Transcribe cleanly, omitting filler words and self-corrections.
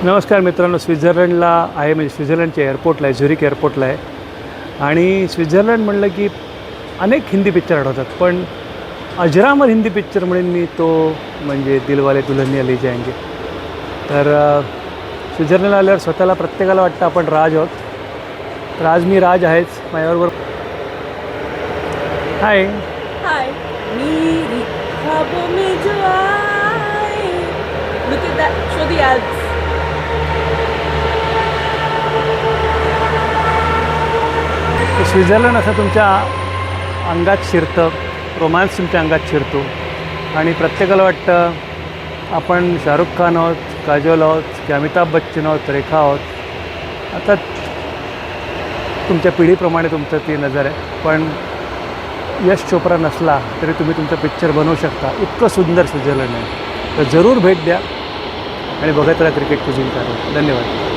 नमस्कार मित्रांनो, स्वित्झर्लंडला आहे, म्हणजे स्वित्झर्लंडच्या एअरपोर्टला आहे, झुरिक एअरपोर्टला आहे. आणि स्वित्झर्लंड म्हणलं की अनेक हिंदी पिक्चर आठवतात, पण अजरामर हिंदी पिक्चर म्हणून मी तो म्हणजे दिलवाले दुल्हनिया ले जाएंगे. तर स्वित्झर्लंडला आल्यावर स्वतःला प्रत्येकाला वाटतं आपण राज आहोत. तर आज मी राज आहेच. माझ्याबरोबर हाय हाय मेरी ख्वाबों में जो आए. Look at that. Show the ads. Switzerland असं तुमच्या अंगात शिरतं, रोमांस तुमच्या अंगात शिरतो आणि प्रत्येकाला वाटतं आपण शाहरुख खान आहोत, काजोल आहोत, की अमिताभ बच्चन आहोत, रेखा आहोत. आता तुमच्या पिढीप्रमाणे तुमचं ती नजर आहे, पण यश चोप्रा नसला तरी तुम्ही तुमचा पिक्चर बनवू शकता. इतकं सुंदर स्वित्झर्लंड आहे. तर जरूर भेट द्या आणि बघत राहा क्रिकेट कुझिन चॅनल. धन्यवाद.